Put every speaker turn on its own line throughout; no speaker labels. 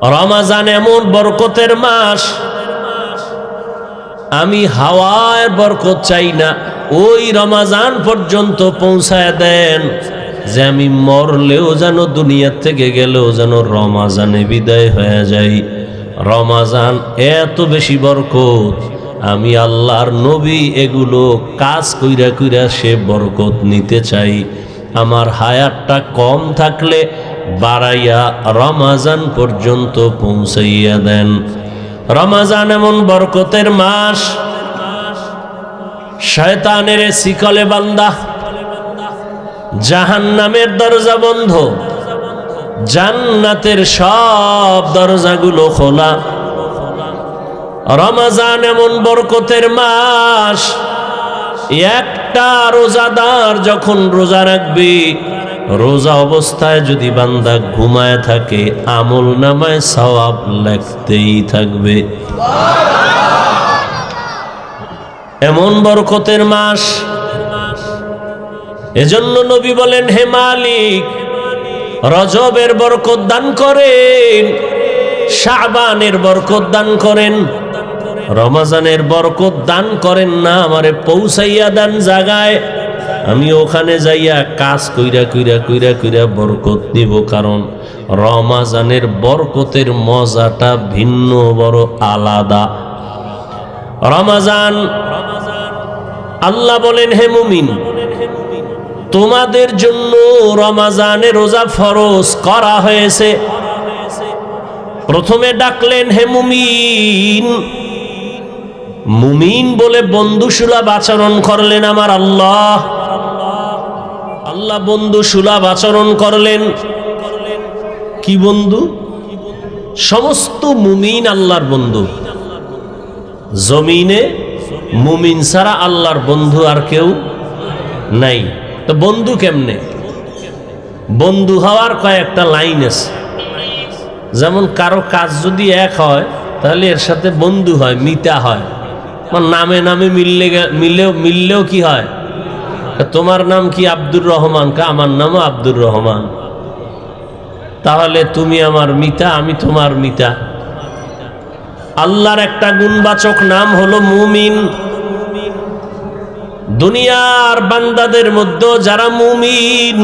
রমাজান এমন বরকতের মাস, আমি হাওয়ার বরকত চাই না, ওই রমাজান পর্যন্ত পৌঁছায় দেন যে আমি মরলেও যেন দুনিয়ার থেকে গেলেও যেন রমাজানে বিদায় হয়ে যাই। রমাজান এত বেশি বরকত, আমি আল্লাহর নবী এগুলো কাজ কইরা কইরা সে বরকত নিতে চাই। আমার হায়াতটা কম থাকলে বাড়াইয়া রমাজান পর্যন্ত পৌঁছাইয়া দেন। রমাজান এমন বরকতের মাস, শয়তানের শিকলে বান্দা, জাহান্নামের দরজা বন্ধ, জান্নাতের সব দরজাগুলো খোলা। রমাজান এমন বরকতের মাস, একটা রোজাদার যখন রোজা রাখবে, রোজা অবস্থায় যদি বান্দা ঘুমায় থাকে, আমল নামায় সওয়াব লেখতেই থাকবে। এমন বরকতের মাস। এজন্য নবী বলেন, হে মালিক, রজবের বরকত দান করেন, শাবানের বরকত দান করেন, রমজানের বরকত দান করেন না, আমারে পৌঁছাইয়া দেন জায়গায়, আমি ওখানে যাইয়া কাজ কইরা কইরা কইরা কইরা বরকত নিব। কারণ রমজানের বরকতের মজাটা ভিন্ন, বড় আলাদা। রমজান, আল্লাহ বলেন, হে মুমিন, তোমাদের জন্য রমজানে রোজা ফরজ করা হয়েছে। প্রথমে ডাকলেন, হে মুমিন। মুমিন বলে বন্ধুসুলভ আচরণ করলেন আমার আল্লাহ। আল্লাহ বন্ধুসুলভ আচরণ করলেন। কি বন্ধু? সমস্ত মুমিন আল্লাহর বন্ধু। জমিনে মুমিন ছাড়া আল্লাহর বন্ধু আর কেউ নাই। তো বন্ধু কেমনে? বন্ধু হওয়ার কয়েকটা লাইন আছে। যেমন কারো কাজ যদি এক হয়, তাহলে এর সাথে বন্ধু হয়, মিতা হয়। নামে নামে মিললেও কি হয়? তোমার নাম কি? আব্দুর রহমান। আমার নামও আব্দুর রহমান। তাহলে তুমি আমার মিতা, আমি তোমার মিতা। আল্লাহর একটা গুণবাচক নাম হলো মুমিন। দুনিয়ার বান্দাদের মধ্যে যারা মুমিন,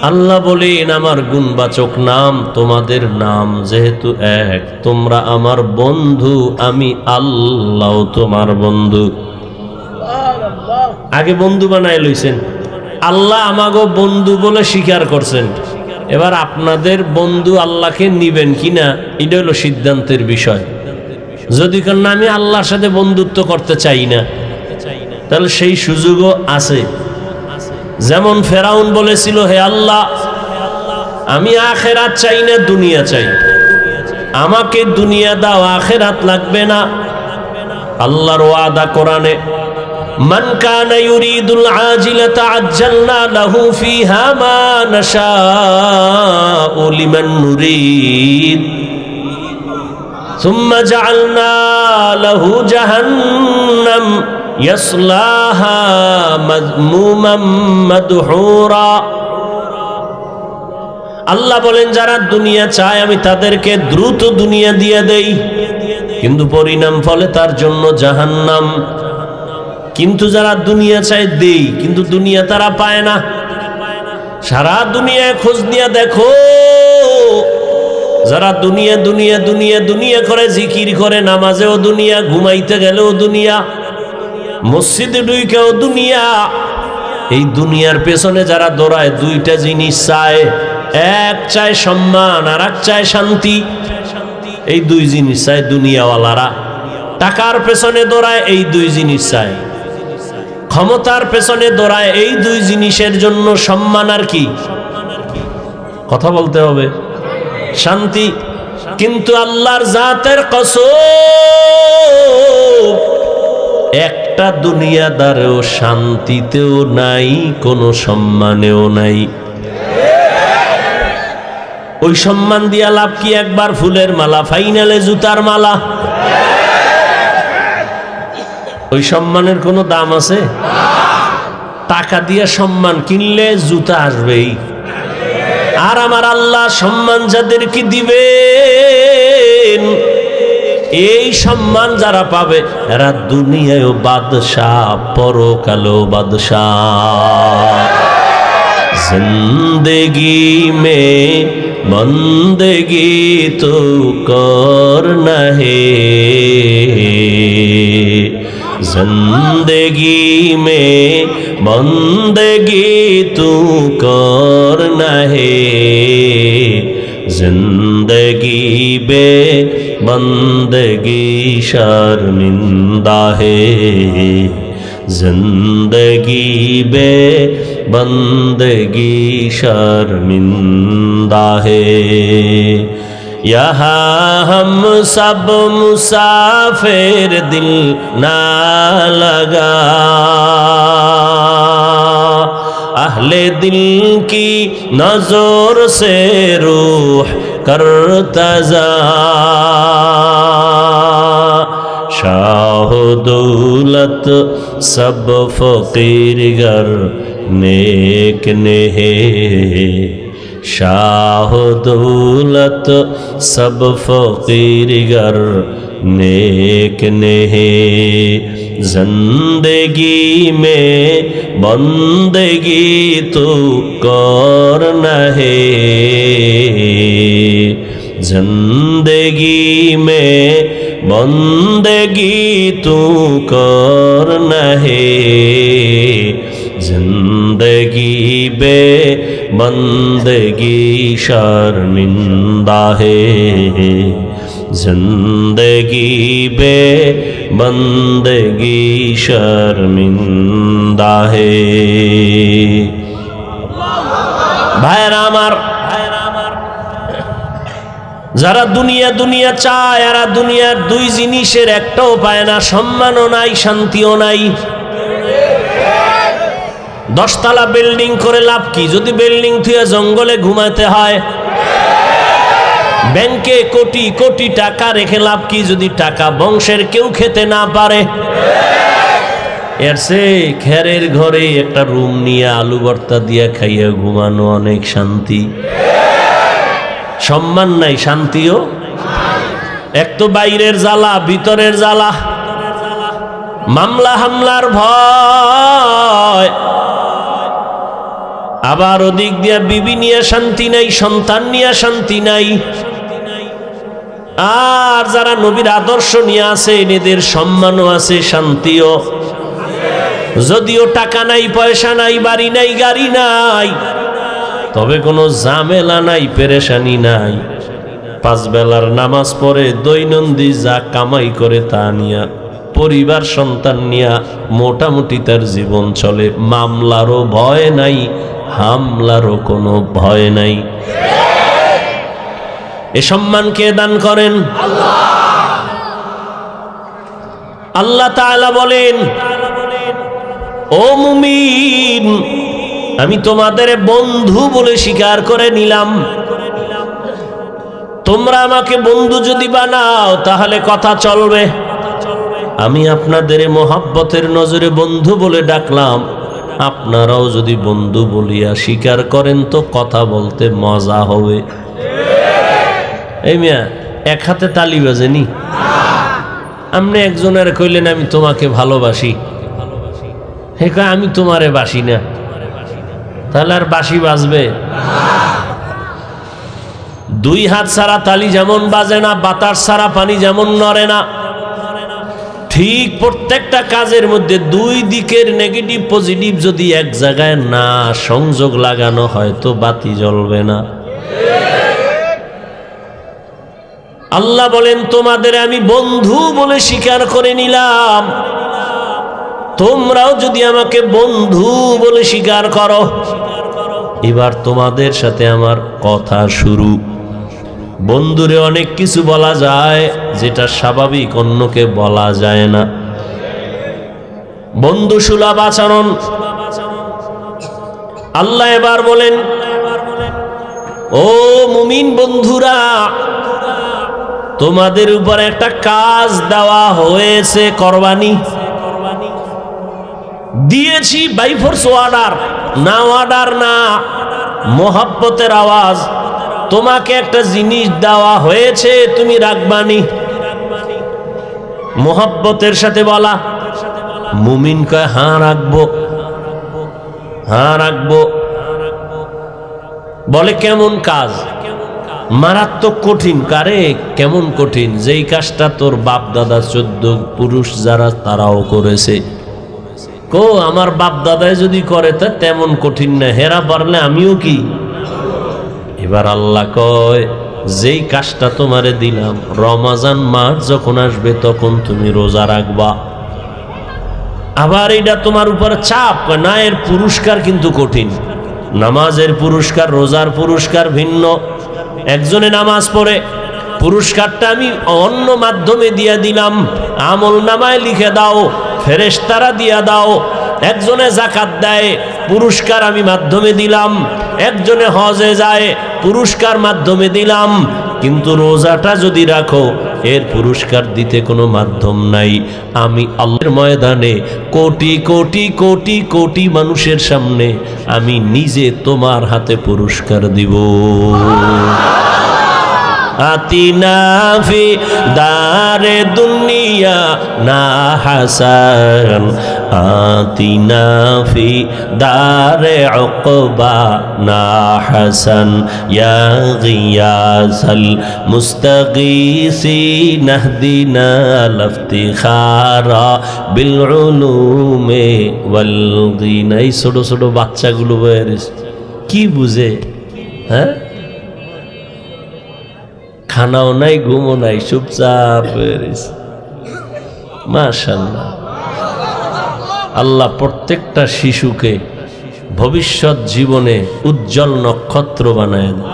আল্লাহ বলেন আমার গুণবাচক নাম, তোমাদের নাম যেহেতু এক, তোমরা আমার বন্ধু, আমি আল্লাহ তোমার বন্ধু। আগে বন্ধু বানায় লইছেন, আল্লাহ আমাগো বন্ধু বলে স্বীকার করছেন। এবার আপনাদের বন্ধু আল্লাহকে নিবেন কিনা, এটা হলো সিদ্ধান্তের বিষয়। যদি কেন আমি আল্লাহর সাথে বন্ধুত্ব করতে চাই না, তাহলে সেই সুযোগও আছে। যেমন ফেরাউন বলেছিল, হে আল্লাহ, আমি আখেরাত চাই না, দুনিয়া চাই, আমাকে দুনিয়া দাও, আখেরাত লাগবে না। আল্লাহর ওয়াদা কোরআনে, মান কানা ইউরিদুল আজিলাতা আজ্জালনা লাহু ফিহা মা নাশাউ লিমান নুরিদ সুম্মা জাআলনা লাহু জাহান্নাম ইয়াসলাহা মাযমুমান মাদহুরা। আল্লাহ বলেন, যারা দুনিয়া চায় আমি তাদেরকে দ্রুত দুনিয়া দিয়ে দেই, কিন্তু পরিণাম ফলে তার জন্য জাহান্নাম। কিন্তু যারা দুনিয়া চায় দেই, কিন্তু দুনিয়া তারা পায় না। সারা দুনিয়ায় খোঁজ নিয়ে দেখো, যারা দুনিয়া দুনিয়া দুনিয়া দুনিয়া করে, জিকির করে, নামাজেও দুনিয়া, ঘুমাইতে গেলেও দুনিয়া, মসজিদে ঢুকেও দুনিয়া। এই দুনিয়ার পেছনে যারা দৌড়ায়, দুইটা জিনিস চায়, এক চায় সম্মান আর এক চায় শান্তি। এই দুই জিনিস চায় দুনিয়াওয়ালারা। টাকার পেছনে দৌড়ায়, এই দুই জিনিস চায়। ক্ষমতার পেছনে দৌড়ায়, এই দুই জিনিসের জন্য। সম্মান আর কি? কথা বলতে হবে, শান্তি। কিন্তু আল্লাহর জাতের কসম, একটা দুনিয়াদারেও শান্তিতেও নাই, কোনো সম্মানেও নাই। ওই সম্মান দিয়া লাভ কি? একবার ফুলের মালা, ফাইনালে জুতার মালা। ওই সম্মানের কোনো দাম আছে? টাকা দিয়ে সম্মান কিনলে জুতা আসবেই। আর আমার আল্লাহ সম্মান যাদেরকে দিবে, এই সম্মান যারা পাবে এরা দুনিয়ায় বাদশাহ, পরকালেও বাদশাহ। জিন্দগি মে বন্দেগি তো করনা হে, जिंदगी में बंदगी तू करना है, जिंदगी बे बंदगी शर्मिंदा है, जिंदगी बे बंदगी शर्मिंदा है। यहाँ हम सब मुसाफिर दिल ना लगा, अहले दिल की नजर से रूह करता जा, शाह दौलत सब फकीर गर नेक ने है, शाह दौलत सब फकीर गर नेक ने है, जिंदगी में बंदगी तो करना है, जिंदगी में बंदगी तो करना है, जिंदगी बे बंदगी शर्मिंदा है, जिंदगी बे बंदगी शर्मिंदा है। भाईरा आमार, যারা দুনিয়া দুনিয়া চায় এরা দুনিয়ার দুই জিনিসের একটাও পায় না, সম্মানও নাই, শান্তিও নাই। 10 তলা বিল্ডিং করে লাভ কি যদি বিল্ডিং থুয়ে জঙ্গলে ঘুমাতে হয়? ব্যাংকে কোটি কোটি টাকা রেখে লাভ কি যদি টাকা বংশের কেউ খেতে না পারে? এর চেয়ে খেরের ঘরে একটা রুম নিয়ে আলু ভর্তা দিয়ে খাইয়া ঘুমানো অনেক শান্তি। সম্মান নাই, শান্তিও। এক তো বাইরের জ্বালা, ভিতরের জ্বালা, মামলা হামলার ভয়, আবার ওদিক দিয়া বিবি নিয়ে শান্তি নাই, সন্তান নিয়ে শান্তি নাই। আর যারা নবীর আদর্শ নিয়ে আছে এদের সম্মানও আছে, শান্তিও। যদিও টাকা নাই, পয়সা নাই, বাড়ি নাই, গাড়ি নাই, তবে কোনো ঝামেলা নাই, পেরেশানি নাই। 5 বেলার নামাজ পড়ে দৈনন্দিন যা কামাই করে তা নিয়া, পরিবার সন্তান নিয়া মোটামুটি তার জীবন চলে। মামলারও ভয় নাই, হামলারও কোনো ভয় নাই। এ সম্মান কে দান করেন? আল্লাহ তাআলা বলেন, ও মুমিন, আমি তোমাদের বন্ধু বলে স্বীকার করে নিলাম। তোমরা আমাকে বন্ধু যদি বানাও তাহলে কথা চলবে। আমি আপনাদের মোহাব্বতের নজরে বন্ধু বলে ডাকলাম, আপনারাও যদি বন্ধু বলিয়া স্বীকার করেন তো কথা বলতে মজা হবে। এই মিয়া, এক হাতে তালি বাজেনি? আপনি একজনের কইলেন আমি তোমাকে ভালোবাসি, হে কয় আমি তোমারে বাসি না, তাহলে আর বাঁশি বাজবে? 2 হাত ছাড়া তালি যেমন বাজে না, বাতাস ছাড়া পানি যেমন নড়ে না, ঠিক প্রত্যেকটা কাজের মধ্যে 2 দিকের নেগেটিভ পজিটিভ যদি এক জায়গায় না সংযোগ লাগানো হয় তো বাতি জ্বলবে না। আল্লাহ বলেন, তোমাদের আমি বন্ধু বলে স্বীকার করে নিলাম, তোমরাও যদি আমাকে বন্ধু বলে স্বীকার করো, এবার তোমাদের সাথে আমার কথা শুরু। বন্ধুরে অনেক কিছু বলা যায় যেটা স্বাভাবিক অন্যকে বলা যায় না। বন্ধু সুলভ আচরণ। আল্লাহ এবার বলেন, ও মুমিন বন্ধুরা, তোমাদের উপর একটা কাজ দেওয়া হয়েছে, করবানি দিয়েছি, বাই ফোর্স অর্ডার না, অর্ডার না, মোহাব্বতের আওয়াজ। তোমাকে একটা জিনিস দেওয়া হয়েছে, তুমি রাখবানি। মোহাব্বতের সাথে বলা। মুমিন কয় হ্যাঁ রাখবো, হ্যাঁ রাখবো। বলে কেমন কাজ? মারাত্মক কঠিন। কারে কেমন কঠিন? যেই কাজটা তোর বাপ দাদা 14 পুরুষ যারা তারাও করেছে। কো আমার বাপ দাদাই যদি করে তা তেমন কঠিন না, হেরা পারলে আমিও কি। এবার আল্লাহ কয় যেই কাজটা তোমারে দিলাম, রমাজান মাস যখন আসবে তখন তুমি রোজা রাখবা। আবার এটা তোমার উপর চাপ না, এর পুরস্কার কিন্তু কঠিন। নামাজের পুরস্কার, রোজার পুরস্কার ভিন্ন। একজনে নামাজ পড়ে, পুরস্কারটা আমি অন্য মাধ্যমে দিয়ে দিলাম, আমল নামায় লিখে দাও, ফেরেশতারা দিয়া দাও। একজনে যাকাত দেয়, পুরস্কার আমি মাধ্যমে দিলাম। একজনে হজে যায়, পুরস্কার মাধ্যমে দিলাম। কিন্তু রোজাটা যদি রাখো, এর পুরস্কার দিতে কোনো মাধ্যম নাই। আমি আল্লাহর ময়দানে কোটি কোটি কোটি কোটি মানুষের সামনে আমি নিজে তোমার হাতে পুরস্কার দিব। আতিনা ফি দারে দুনিয়া না হাসান, আতিনা ফি দারে উকবা না হাসান, ইয়া গিয়াসাল মুস্তাগীসিন ইহদিনা লাফতিখারা বিল উলুমে ওয়াল গিনা। এই ছোট ছোট বাচ্চাগুলো কি বুঝে? হ্যাঁ, খানাও নাই, ঘুমও নাই, চুপচাপ মাশাআল্লাহ। আল্লাহ প্রত্যেকটা শিশুকে ভবিষ্যৎ জীবনে উজ্জ্বল নক্ষত্র বানায় দেয়।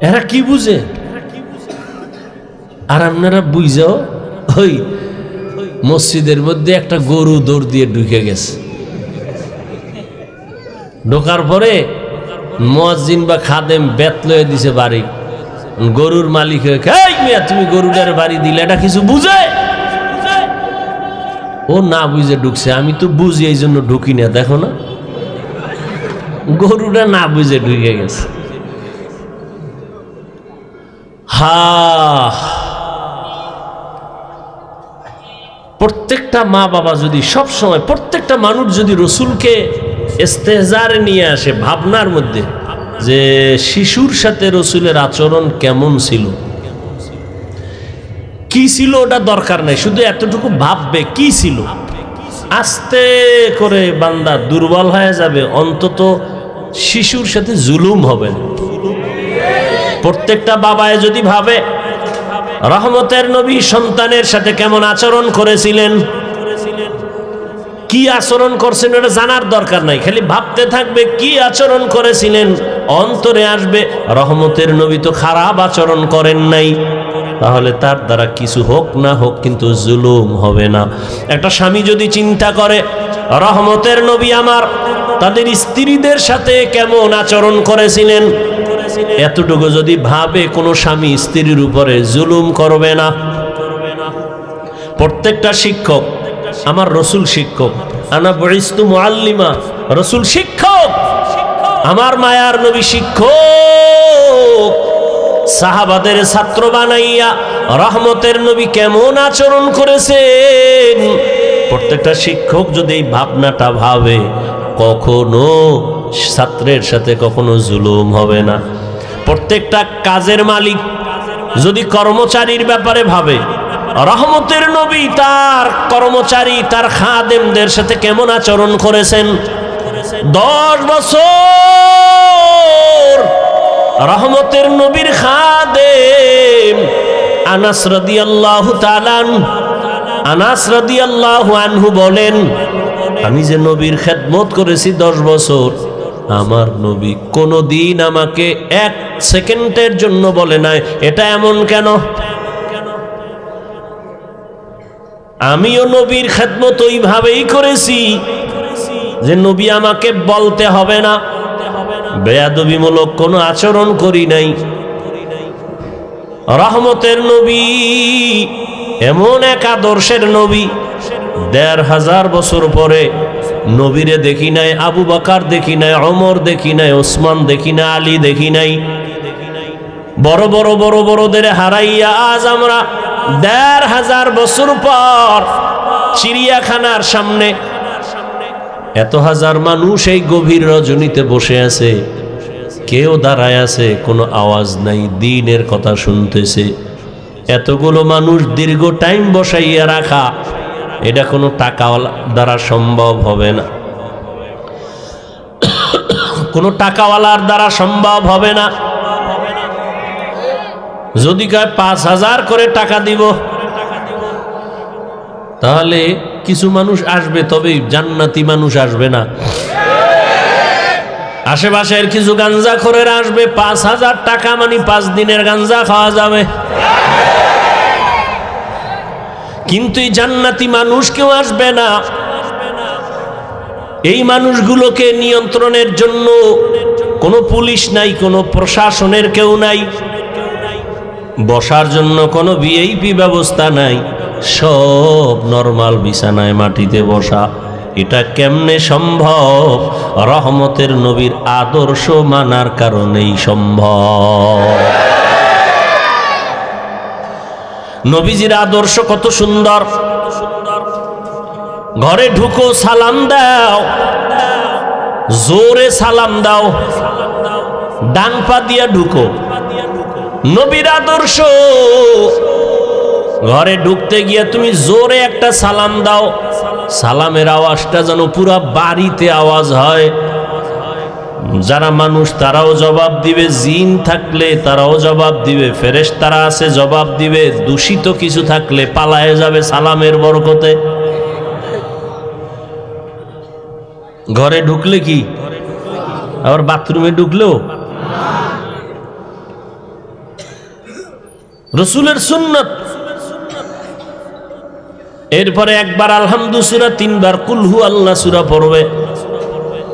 এরা কি বুঝে? আর আপনারা বুঝাও, ওই মসজিদের মধ্যে একটা গরু দৌড় দিয়ে ঢুকে গেছে, ঢোকার পরে মুয়াজ্জিন বা খাদেম বেত লয়ে দিছে বাড়ি। গরুর মালিক তুমি গরুটার বাড়ি দিলে, এটা কিছু বুঝে? ও না বুঝে ঢুকছে। আমি তো বুঝি, এই জন্য ঢুকি না। দেখো না, গরুটা না বুঝে ঢুকে গেছে। প্রত্যেকটা মা বাবা যদি সব সময়, প্রত্যেকটা মানুষ যদি রসুলকে ইস্তেহজারে নিয়ে আসে ভাবনার মধ্যে, যে শিশুর সাথে রসুলের আচরণ কেমন ছিল, কি ছিল, ওটা দরকার নাই, শুধু এতটুকু ভাববে কি ছিল। আস্তে করে বান্দা দুর্বল হয়ে যাবে, অন্তত শিশুর সাথে জুলুম হবে না। প্রত্যেকটা বাবায় যদি ভাবে রহমতের নবী সন্তানের সাথে কেমন আচরণ করেছিলেন, কি আচরণ করছেন ওটা জানার দরকার নাই, খালি ভাবতে থাকবে কি আচরণ করেছিলেন, অন্তরে আসবে রহমতের নবী তো খারাপ আচরণ করেন নাই। তাহলে তার দ্বারা কিছু হোক না হোক কিন্তু জুলুম হবে না। একটা স্বামী যদি চিন্তা করে রহমতের নবী আমার তাদের স্ত্রীদের সাথে কেমন আচরণ করেছিলেন, এতটুকু যদি ভাবে, কোনো স্বামী স্ত্রীর উপরে জুলুম করবে না। প্রত্যেকটা শিক্ষক, আমার রসুল শিক্ষক, আনা বুইস্তু মুআল্লিমা, রসুল শিক্ষক, আমার মায়ার নবী শিক্ষক। সাহাবাদের ছাত্র বানাইয়া রহমতের নবী কেমন আচরণ করেছেন, প্রত্যেকটা শিক্ষক যদি এই ভাবনাটা ভাবে, কখনো ছাত্রের সাথে কখনো জুলুম হবে না। প্রত্যেকটা কাজের মালিক যদি কর্মচারীর ব্যাপারে ভাবে, রহমতের নবী তার কর্মচারী, তার খাদেমদের সাথে কেমন আচরণ করেছেন। 10 বছর রহমতের নবীর খাদেম আনাস রাদিয়াল্লাহু তাআলা, আনাস রাদিয়াল্লাহু আনহু বলেন, আমি যে নবীর খেদমত করেছি 10 বছর, আমার নবী কোনদিন আমাকে 1 সেকেন্ডের জন্য বলে নাই এটা এমন কেন। আমিও নবীর খেদমত ওইভাবেই করেছি যে নবী আমাকে বলতে হবে না, বেয়াদবিমূলক কোনো আচরণ করি নাই। রহমতের নবী এমন এক আদর্শের নবী, 1500 বছর পরে নবীরে দেখি নাই, আবু বকর দেখি নাই, ওমর দেখি নাই, ওসমান দেখি নাই, আলী দেখি নাই। বড় বড়দের হারাইয়া আজ আমরা ১,৫০০ বছর পর চিড়িয়াখানার সামনে এত হাজার মানুষ এই গভীর রজনীতে বসে আছে, কেউ দাঁড়ায় আছে, কোনো আওয়াজ নাই, দ্বীনের কথা শুনতেছে। এতগুলো মানুষ দীর্ঘ টাইম বসাইয়া রাখা, এটা কোনো টাকা দ্বারা সম্ভব হবে না, কোনো টাকাওয়ালার দ্বারা সম্ভব হবে না। যদি কয় ৫,০০০ করে টাকা দিব, তাহলে কিছু মানুষ আসবে, তবে জান্নাতি মানুষ আসবে না। আশেপাশের কিছু গাঞ্জাখোরেরা আসবে, ৫,০০০ টাকা মানে ৫ দিনের গাঞ্জা খাওয়া যাবে। কিন্তু এই জান্নাতি মানুষ কেউ আসবে না। এই মানুষগুলোকে নিয়ন্ত্রণের জন্য কোনো পুলিশ নাই, কোনো প্রশাসনের কেউ নাই, বসার জন্য কোনো ভিআইপি ব্যবস্থা নাই, সব নরমাল বিছানায় মাটিতে বসা। এটা কেমনে সম্ভব? রহমতের নবীর আদর্শ মানার কারণেই সম্ভব। নবীজির আদর্শ কত সুন্দর। ঘরে ঢুকো, সালাম দাও, জোরে সালাম দাও, ডান পা দিয়া ঢুকো। নবীর আদর্শ, ঘরে ঢুকতে গিয়ে তুমি জোরে একটা সালাম দাও, সালামের আওয়াজটা যেন পুরা বাড়িতে আওয়াজ হয়। যারা মানুষ তারাও জবাব দিবে, জিন থাকলে তারাও জবাব দিবে, ফেরেশতারা আছে জবাব দিবে, দূষিত কিছু থাকলে পালায়ে যাবে সালামের বরকতে। ঘরে ঢুকলে কি, আবার বাথরুমে ঢুকলেও রসুলের সুন্নত। এরপরে একবার আলহামদু সূরা, 3 বার কুল হু আল্লাহ সূরা পড়বে।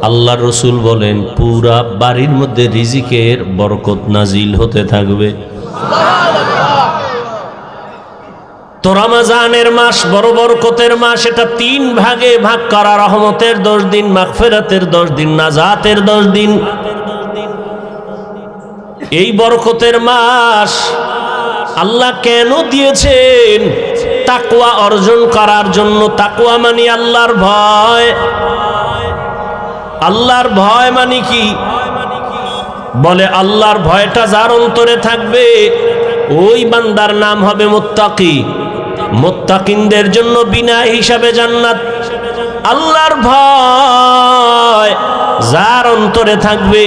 আল্লাহ রসুল বলেন পুরা বাড়ির মধ্যে রিজিকের বরকত নাজিল হতে থাকবে। তো রমজানের মাস বড় বরকতের মাস, এটা 3 ভাগে ভাগ করা। রহমতের 10 দিন, মাগফিরাতের 10 দিন, নাজাতের 10 দিন। এই বরকতের মাস আল্লাহ কেন দিয়েছেন? তাকওয়া অর্জন করার জন্য। তাকওয়া মানে আল্লাহর ভয়। আল্লাহর ভয় মানে কি? বলে আল্লাহর ভয়টা যার অন্তরে থাকবে ওই বান্দার নাম হবে মুত্তাকি। মুত্তাকিনদের জন্য বিনা হিসাবে জান্নাত। আল্লাহর ভয় যার অন্তরে থাকবে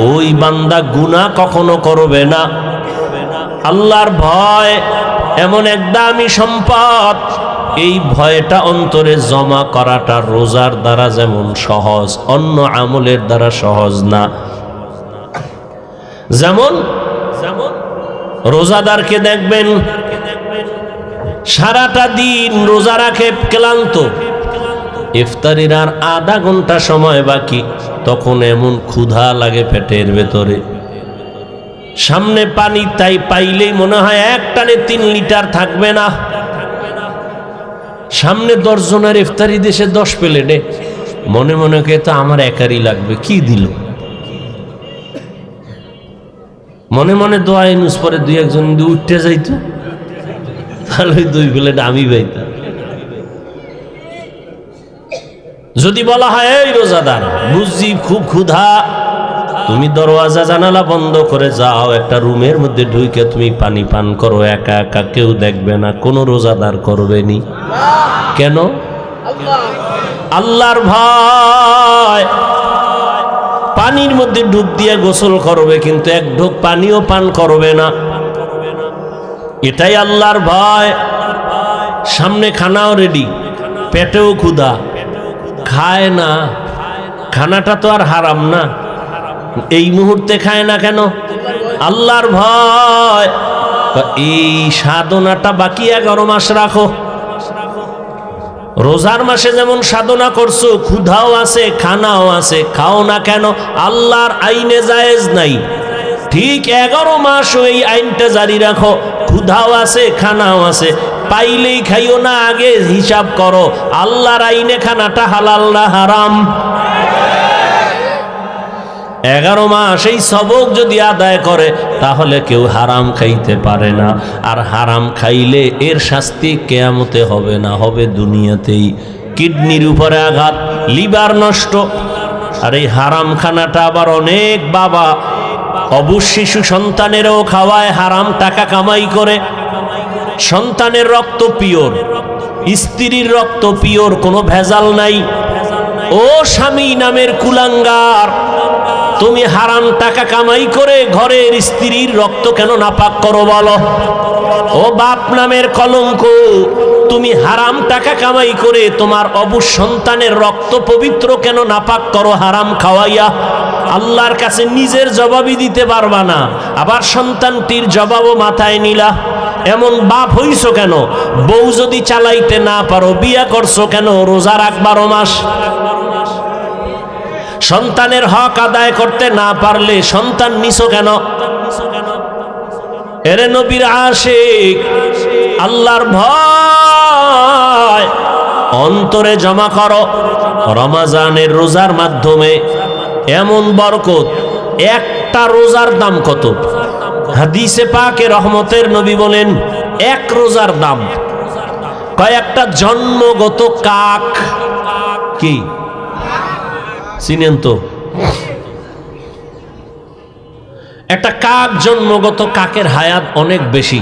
ওই বান্দা গুনাহ কখনো করবে না। আল্লাহর ভয় এমন এক দামি সম্পদ, এই ভয়টা অন্তরে জমা করাটা রোজার দ্বারা যেমন সহজ, অন্য আমলের দ্বারা সহজ না। যেমন রোজাদারকে দেখবেন সারাটা দিন রোজা রাখে, ক্লান্ত, ইফতারির আর আধা ঘন্টা সময় বাকি, তখন এমন ক্ষুধা লাগে পেটের ভেতরে, সামনে পানি তাই পাইলেই মনে হয় এক টানে 3 লিটার থাকবে না। সামনে 10 জনের ইফতারি দেশে 10 প্লেটে, মনে মনে কে তো আমার একারই লাগবে, কি দিল। মনে মনে দোয়া ইনুস পরে 2-1 যদি উঠতে যাইতো তাহলে 2 প্লেট আমি পাইতাম। যদি বলা হয় এই রোজাদার বুঝছি খুব ক্ষুধা, তুমি দরওয়াজা জানালা বন্ধ করে যাও, একটা রুমের মধ্যে ঢুকে তুমি পানি পান করো, একা একা, কেউ দেখবে না, কোনো রোজাদার করবে নি। কেন? আল্লাহর ভয়। পানির মধ্যে ডুব দিয়ে গোসল করবে, কিন্তু এক ঢোক পানিও পান করবে না, এটাই আল্লাহর ভয়। সামনে খানাও রেডি, পেটেও ক্ষুধা, খায় না। খানাটা তো আর হারাম না, এই মুহূর্তে খায় না কেন? আল্লাহর ভয়। এই সাধনাটা বাকি 11 মাস রাখো। রোজার মাসে যেমন সাধনা করছো, ক্ষুধাও আছে, খানাও আছে, খাও না কেন? আল্লাহর আইনে জায়েজ নাই। ঠিক 11 মাস ওই আইনটা জারি রাখো, ক্ষুধাও আছে, খানাও আছে, পাইলেই খাইও না, আগে হিসাব করো আল্লাহর আইনে খানাটা হালাল না হারাম। 11 মাস এই সবক যদি আদায় করে তাহলে কেউ হারাম খাইতে পারে না। আর হারাম খাইলে এর শাস্তি কিয়ামতে হবে না, হবে দুনিয়াতেই। কিডনির উপরে আঘাত, লিভার নষ্ট। আর এই হারাম খানাটা আবার অনেক বাবা অবুঝ শিশু সন্তানেরও খাওয়ায়, হারাম টাকা কামাই করে। সন্তানের রক্ত পিওর, স্ত্রীর রক্ত পিওর, কোনো ভেজাল নাই। ও স্বামী নামের কুলাঙ্গার, তুমি হারাম টাকা কামাই করে ঘরের স্ত্রীর রক্ত কেন নাপাক করো বলো? ও বাপ নামের কলঙ্ক, তুমি হারাম টাকা কামাই করে তোমার অবুঝ সন্তানের রক্ত পবিত্র কেন নাপাক করো হারাম খাওয়াইয়া? আল্লাহর কাছে নিজের জবাবই দিতে পারবা না, আবার সন্তানটির জবাবও মাথায় নিলা। এমন বাপ হইছো কেন? বউ যদি চালাইতে না পারো বিয়া করছো কেন? রোজা রাখ 12 মাস। সন্তানের হক আদায় করতে না পারলে সন্তান নিছো কেন? এরে নবীর আশিক, আল্লাহর ভয় অন্তরে জমা করো। রমজানের রোজার মাধ্যমে এমন বরকত, একটা রোজার দাম কত? হাদিসে পাকে রহমতের নবী বলেন এক রোজার দাম কয়েকটা জন্মগত কাক। কি চিনেন তো? একটা কাক, জন্মগত কাকের হায়াত অনেক বেশি।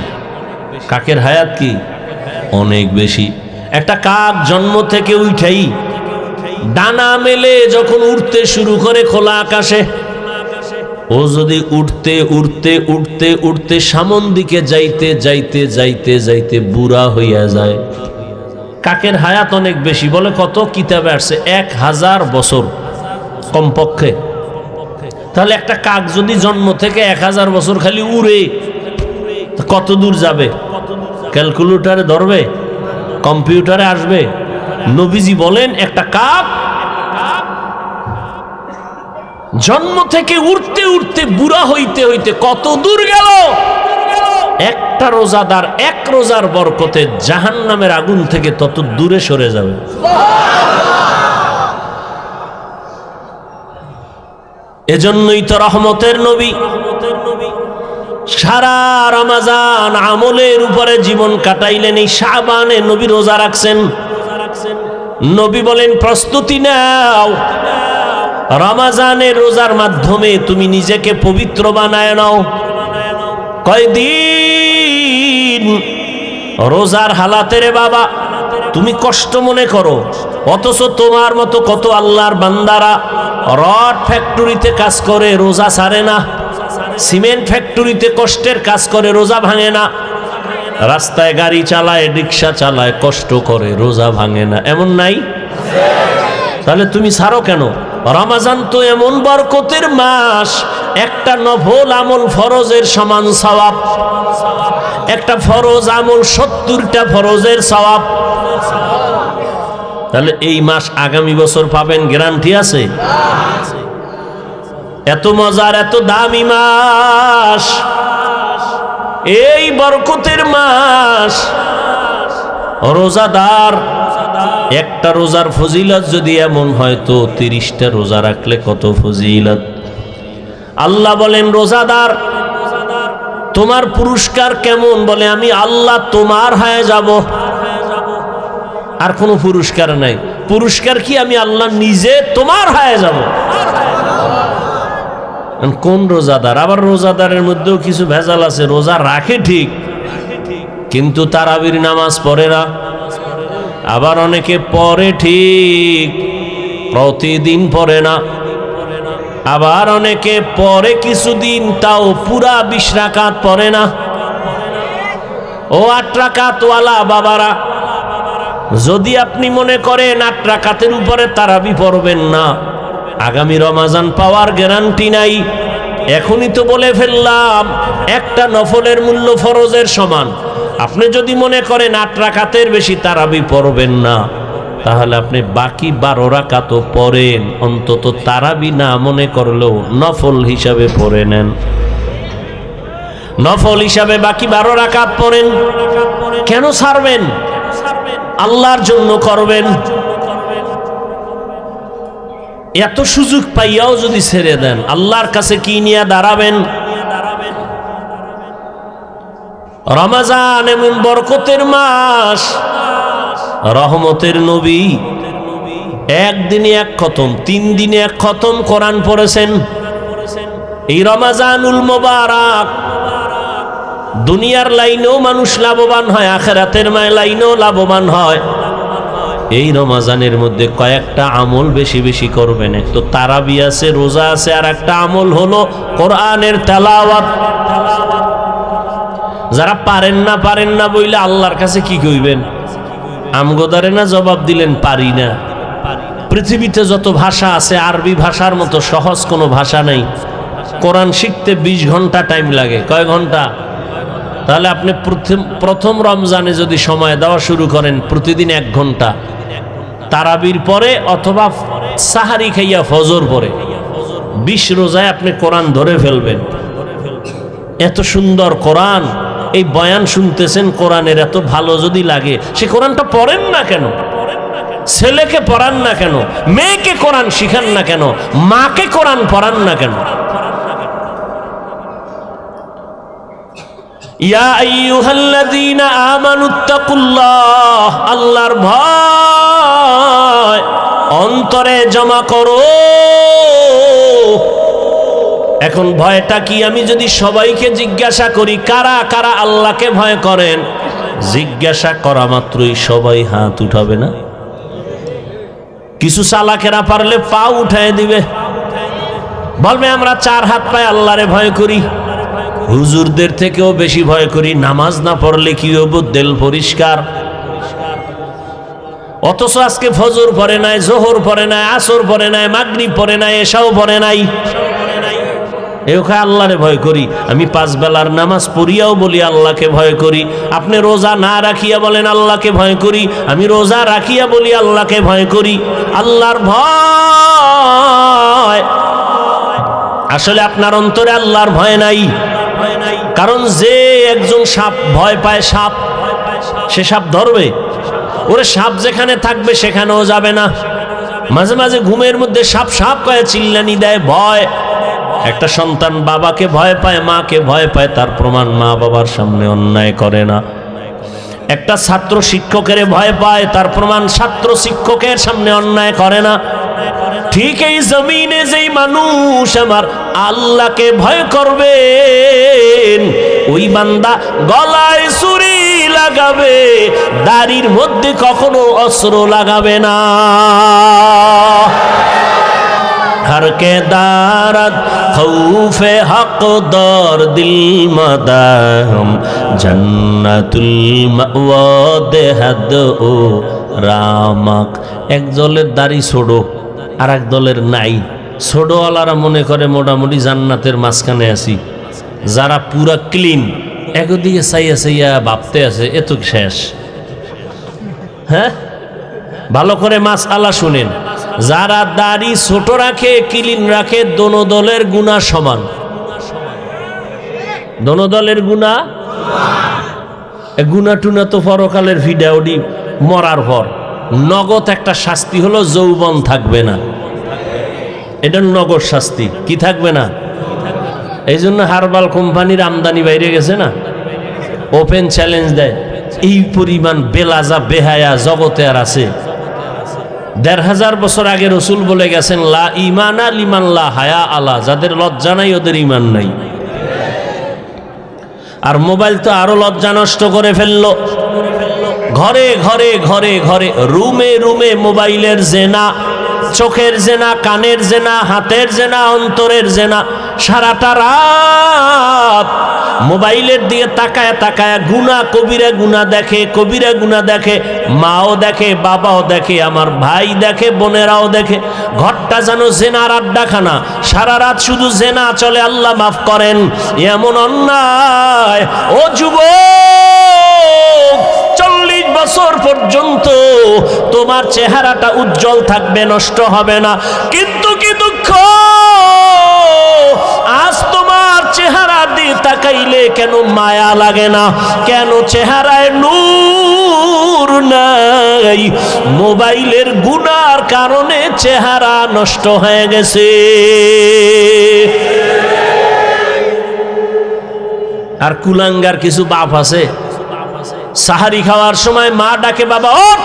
কাকের হায়াত কি অনেক বেশি। একটা কাক জন্ম থেকে উঠেই ডানা মেলে যখন উড়তে শুরু করে খোলা আকাশে, ও যদি উঠতে উঠতে উঠতে উঠতে সামন দিকে যাইতে যাইতে যাইতে যাইতে বুড়া হইয়া যায়। কাকের হায়াত অনেক বেশি। বলে কত? কিতাবে আসছে 1000 বছর কমপক্ষে। তাহলে একটা কাক যদি জন্ম থেকে 1000 বছর খালি উড়ে, কত দূর যাবে? ক্যালকুলেটরে ধরবে? কম্পিউটারে আসবে? নবীজি বলেন একটা কাক জন্ম থেকে উড়তে উড়তে বুড়া হইতে হইতে কত দূর গেল? একটা রোজাদার এক রোজার বরকতে জাহান্নামের আগুন থেকে তত দূরে সরে যাবে। এজন্যই তো রহমতের নবী সারা রমজান আমলের উপরে জীবন কাটাইলেন। এই শাবানে নবী রোজা রাখছেন। নবী বলেন প্রস্তুতি নাও, রমজানের রোজার মাধ্যমে তুমি নিজেকে পবিত্র বানায় নাও। কয়দিন রোজার হালাতে রে বাবা তুমি কষ্ট মনে করো, অথচ তোমার মতো কত আল্লাহর বান্দারা রড ফ্যাক্টরিতে কাজ করে রোজা ছাড়ে না, সিমেন্ট ফ্যাক্টরিতে কষ্টের কাজ করে রোজা ভাঙে না, রাস্তায় গাড়ি চালায়, রিক্সা চালায়, কষ্ট করে রোজা ভাঙে না। এমন নাই? তাহলে তুমি ছাড়ো কেন? রমজান তো এমন বরকতের মাস, একটা নফল আমল ফরজের সমান সওয়াব, একটা ফরজ আমল 70টা ফরজের সওয়াব। তাহলে এই মাস আগামী বছর পাবেন, গ্যারান্টি আছে? এত মজার, এত দামি মাস, এই বরকতের মাস। রোজাদার একটা রোজার ফজিলত যদি এমন হয় তো 30টা রোজা রাখলে কত ফজিলত। আল্লাহ বলেন রোজাদার তোমার পুরস্কার কেমন? বলে আমি আল্লাহ তোমার হয়ে যাব, আর কোনো পুরস্কার নাই। পুরস্কার কি? আমি আল্লাহ নিজে তোমার হয়ে যাব। কোন রোজাদার? আবার রোজাদারের মধ্যেও কিছু ভেজাল আছে। রোজা রাখে ঠিক, কিন্তু তারাবির নামাজ পড়ে না। আবার অনেকে পড়ে ঠিক, প্রতিদিন পড়ে না। আবার অনেকে পড়ে কিছুদিন, তাও পুরা 20 রাকাত পড়ে না। ও 8 রাকাতওয়ালা বাবারা, যদি আপনি মনে করেন 8 রাকাতের উপরে তারাবি পড়বেন না, আগামী রমজান পাওয়ার গ্যারান্টি নাই। এখনই তো বলে ফেললাম একটা নফলের মূল্য ফরজের সমান। আপনি যদি মনে করেন 8 রাকাতের বেশি তারাবি পড়বেন না, তাহলে আপনি বাকি 12 রাকাতও পড়েন, অন্তত তারাবি না মনে করলেও নফল হিসাবে পড়ে নেন। নফল হিসাবে বাকি 12 রাকাত পড়েন। কেন ছাড়বেন? আল্লাহর জন্য করবেন। এত সুযোগ পাইয়াও যদি ছেড়ে দেন, আল্লাহর কাছে কি নিয়ে দাঁড়াবেন? রমজান এমন বরকতের মাস, রহমতের নবী একদিনে এক খতম, 3 দিনে এক খতম কোরআন পড়েছেন। এই রমজানুল মোবারক দুনিয়ার লাইনেও মানুষ লাভবান হয়, আখিরাতের লাইনেও লাভবান হয়। এই রমজানের মধ্যে কয়েকটা আমল বেশি বেশি করবেন। তো তারাবি আছে, রোজা আছে, আর একটা আমল হলো কোরআনের তেলাওয়াত। যারা পারেন না বইলে আল্লাহর কাছে কি কইবেন? আমগোদারে না জবাব দিলেন পারি না। পৃথিবীতে যত ভাষা আছে আরবি ভাষার মতো সহজ কোনো ভাষা নাই। কোরআন শিখতে 20 ঘন্টা টাইম লাগে। কয় ঘন্টা? তাহলে আপনি প্রথম রমজানে যদি সময় দেওয়া শুরু করেন প্রতিদিন 1 ঘন্টা, তারাবির পরে অথবা সাহারি খাইয়া ফজর পরে 20 রোজায় আপনি কোরআন ধরে ফেলবেন। এত সুন্দর কোরআন, এই বয়ান শুনতেছেন কোরআনের এত ভালো যদি লাগে, সে কোরআনটা পড়েন না কেন? ছেলেকে পড়ান না কেন? মেয়েকে কোরআন শিখান না কেন? মাকে কোরআন পড়ান না কেন? ইয়া আইয়ুহাল্লাযীনা আমানুত্তাকুল্লাহ, আল্লাহর ভয় অন্তরে জমা করো। এখন ভয়টা কি? আমি যদি সবাইকে জিজ্ঞাসা করি কারা কারা আল্লাহকে ভয় করেন, জিজ্ঞাসা করা মাত্রই সবাই হাত উঠাবে না? কিছু চালাকেরা পারলে পা উঠায় দিবে, বলবে আমরা 4 হাত পায়ে আল্লাহরে ভয় করি, হুজুরদের থেকেও বেশি ভয় করি, নামাজ না পড়লে কি হবো, দিল পরিষ্কার। অথচ আজকে ফজর পড়ে নাই, জোহর পড়ে নাই, আসর পড়ে নাই, মাগরিব পড়ে নাই, এশাও পড়ে নাই। আল্লাহরে ভয় করি। আমি 5 বেলার নামাজ পড়িয়াও বলি আল্লাহকে ভয় করি। আপনি রোজা না রাখিয়া বলেন আল্লাহকে ভয় করি, আমি রোজা রাখিয়া বলি আল্লাহকে ভয় করি। আল্লাহর ভয় আসলে আপনার অন্তরে আল্লাহর ভয় নাই। কারণ যে একজন সাপ ভয় পায়, সাপ, সে সাপ ধরবে? ওরে সাপ যেখানে থাকবে সেখানেও যাবে না। মাঝে মাঝে ঘুমের মধ্যে সাপ সাপ কয়ে চিল্লানি দেয়, ভয়। একটা সন্তান বাবাকে ভয় পায়, মাকে ভয় পায়, তার প্রমাণ মা বাবার সামনে অন্যায় করে না। একটা ছাত্র শিক্ষকের ভয় পায়, তার প্রমাণ ছাত্র শিক্ষকের সামনে অন্যায় করে না। ঠিক এই জমিনে যেই মানুষ আমার আল্লাহকে ভয় করবেন, ওই বান্দা গলায় ছুরি লাগাবে, দাড়ির মধ্যে কখনো অস্ত্র লাগাবে না। हर के दारद खौफे हक दर दिल मदाम जन्नतुल मावा देहद ओ रामक। एक दलेर दाড়ি ছোড়ো আর এক দলের নাই। ছোড়োওয়ালারা মনে করে মোটামুটি জান্নাতের মাঝখানে আছি, যারা পুরা ক্লিন একদিকে চাইয়া চাইয়া ভাবতে আছে এত শেষ। হ্যাঁ, ভালো করে মাসআলা শুনেন। যারা দাড়ি ছোট রাখে, ক্লিন রাখে, দোনো দলের গুনাহ সমান। দোনো দলের গুনাহ, গুনাহ টুনা তো পরকালের ভিডিওডি মরার পর নগদ একটা শাস্তি হলো যৌবন থাকবে না। এটা নগদ শাস্তি। কি থাকবে না? এই জন্য হারবাল কোম্পানির আমদানি বাইরে গেছে না, ওপেন চ্যালেঞ্জ দেয়। এই পরিমাণ বেলাজা বেহায়া জগতে আর আছে? ১৫০০ বছর আগে রসুল বলে গেছেন, লা ইমানা লিমান লা হায়া আলা, যাদের লজ্জা নাই ওদের ইমান নাই। আর মোবাইল তো আরো লজ্জা নষ্ট করে ফেললো। ঘরে ঘরে ঘরে ঘরে, রুমে রুমে মোবাইলের জেনা, চোখের জেনা, কানের জেনা, হাতের জেনা, অন্তরের জেনা। সারাটা রাত মোবাইলের দিকে তাকায় তাকায় গুনাহ, কবিরা গুনাহ দেখে, কবিরা গুনাহ দেখে। মাও দেখে, বাবাও দেখে, আমার ভাই দেখে, বোনেরাও দেখে। ঘরটা যেন জেনার আড্ডাখানা, সারা রাত শুধু জেনা চলে। আল্লাহ মাফ করেন, এমন অন্যায়। ও যুবক, 40 বছর পর্যন্ত তোমার চেহারাটা উজ্জ্বল থাকবে, নষ্ট হবে না। কিন্তু কি দুঃখ, আজ তোমার চেহারা দিয়ে তাকাইলে কেন মায়া লাগে না? কেন চেহারায় নূর নাই? মোবাইলের গুনার কারণে চেহারা নষ্ট হয়ে গেছে। আর কুলাঙ্গার কিছু বাপ আছে, সাহারি খাওয়ার সময় মা ডাকে, বাবা ওঠ,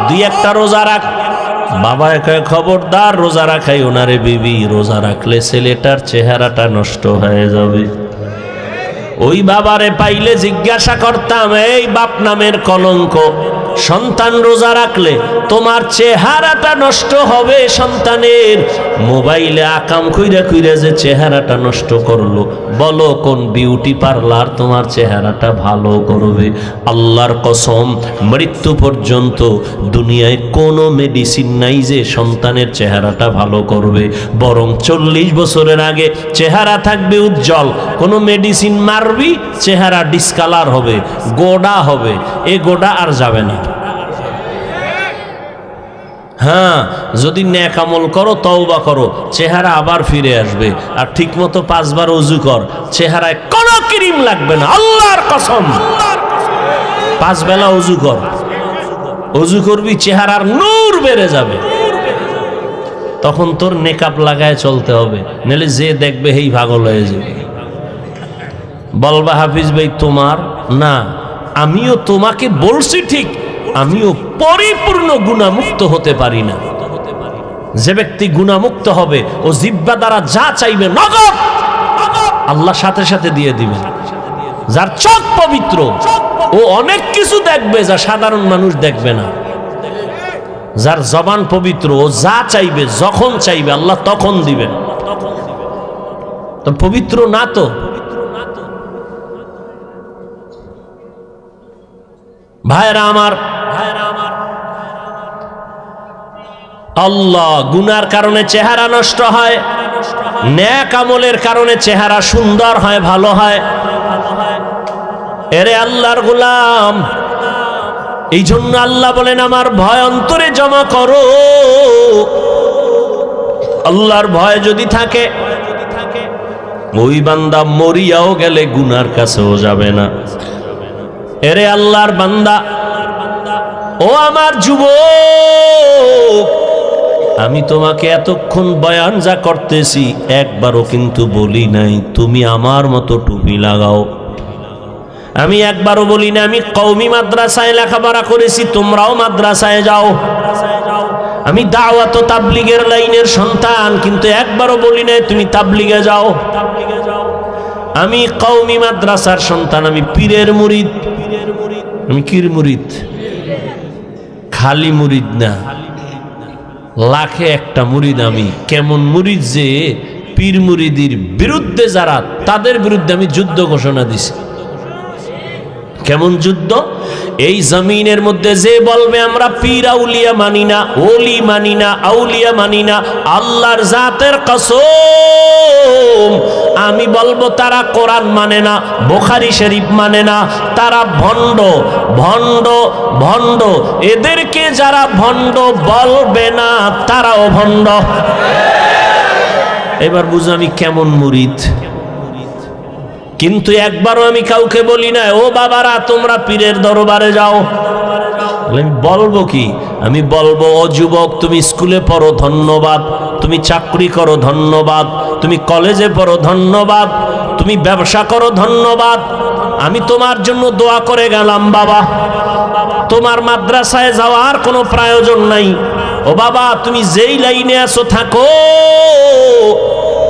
দুই একটা রোজা রাখ। বাবা একা খবরদার রোজা রাখাই ওনারে বিবি, রোজা রাখলে ছেলেটার চেহারাটা নষ্ট হয়ে যাবে। ওই বাবারে পাইলে জিজ্ঞাসা করতাম, এই বাপ নামের কলঙ্ক, সন্তান রোজা রাখলে তোমার চেহারাটা নষ্ট হবে সন্তানের। মোবাইলে আকাম কইরা কইরা যে চেহারাটা নষ্ট করলো, বলো কোন বিউটি পার্লার তোমার চেহারাটা ভালো করবে? আল্লাহর কসম, মৃত্যু পর্যন্ত দুনিয়ায় কোনো মেডিসিন নাই যে সন্তানের চেহারাটা ভালো করবে। বরং 40 বছরের আগে চেহারা থাকবে উজ্জ্বল, কোনো মেডিসিন মারবি চেহারা ডিসকালার হবে, গোডা হবে, এ গোডা আর যাবে না। হ্যাঁ, যদি নেক আমল করো, তওবা করো, চেহারা আবার ফিরে আসবে। আর ঠিক মতো 5 বার ওযু কর, চেহারায় কোনো ক্রিম লাগবে না, আল্লাহর কসম। 5 বেলা ওযু কর, ওযু করবি, চেহারার নূর বেড়ে যাবে। তখন তোর নেকাব লাগায় চলতে হবে, নাহলে যে দেখবে হেই পাগল হয়ে যাবে। বলবা হাফিজ ভাই তোমার না, আমিও তোমাকে বলছি ঠিক, আমিও পরিপূর্ণ গুনাহমুক্ত হতে পারি না। যে ব্যক্তি গুনাহমুক্ত হবে, ও জিহ্বা দ্বারা যা চাইবে নগদ আল্লাহ সাথে সাথে দিয়ে দিবেন। যার চোখ পবিত্র, ও অনেক কিছু দেখবে যা সাধারণ মানুষ দেখবে না। যার জবান পবিত্র, ও যা চাইবে যখন চাইবে আল্লাহ তখন দিবেন। তো পবিত্র না তো, ভাইরা আমার, আল্লাহ গুনার কারণে চেহারা নষ্ট হয়, নেক আমলের কারণে চেহারা সুন্দর হয়, ভালো হয়। এরে আল্লাহর গোলাম, এই জন্য আল্লাহ বলেন আমার ভয় অন্তরে জমা করো। আল্লাহর ভয় যদি থাকে, ওই বান্দা মরিয়াও গেলে গুনার কাছেও যাবে না। এরে আল্লাহর বান্দা, ও আমার যুবক, আমি তোমাকে এতক্ষণ বয়ান যা করতেছি একবারও কিন্তু বলি নাই তুমি আমার মতো টুপি লাগাও। আমি একবারও বলি না আমি কওমি মাদ্রাসায় লেখাপড়া করেছি, তোমরাও মাদ্রাসায় যাও। আমি দাওয়াত ও তাবলীগের লাইনের সন্তান, কিন্তু একবারও বলি নাই তুমি তাবলীগে যাও। আমি কওমি মাদ্রাসার সন্তান, আমি পীরের মুরিদ। আমি কির মুরিদ? খালি মুরিদ না, লাখে একটা মুরিদ আমি। কেমন মুরিদ যে পীর মুরিদির বিরুদ্ধে যারা, তাদের বিরুদ্ধে আমি যুদ্ধ ঘোষণা দিছি। কেমন যুদ্ধ? এই জমিনের মধ্যে যে বলবে আমরা পীর আউলিয়া মানি না, ওলি মানি না, আউলিয়া মানি না, আল্লাহর জাতের কসম আমি বলবো তারা কোরআন মানে না, বুখারী শরীফ মানে না, তারা ভণ্ড ভণ্ড ভণ্ড। এদেরকে যারা ভণ্ড বলবে না তারাও ভণ্ড। এবার বুঝো আমি কেমন মুরিদ। কিন্তু একবারও আমি কাউকে বলি না ও বাবারা তোমরা পীরের দরবারে যাও। আমি বলবো কি? আমি বলবো ও যুবক, তুমি স্কুলে পড়ো ধন্যবাদ, তুমি চাকরি করো ধন্যবাদ, তুমি কলেজে পড়ো ধন্যবাদ, তুমি ব্যবসা করো ধন্যবাদ, আমি তোমার জন্য দোয়া করে গেলাম বাবা। তোমার মাদ্রাসায় যাওয়ার কোনো প্রয়োজন নাই। ও বাবা তুমি যেই লাইনে আছো থাকো,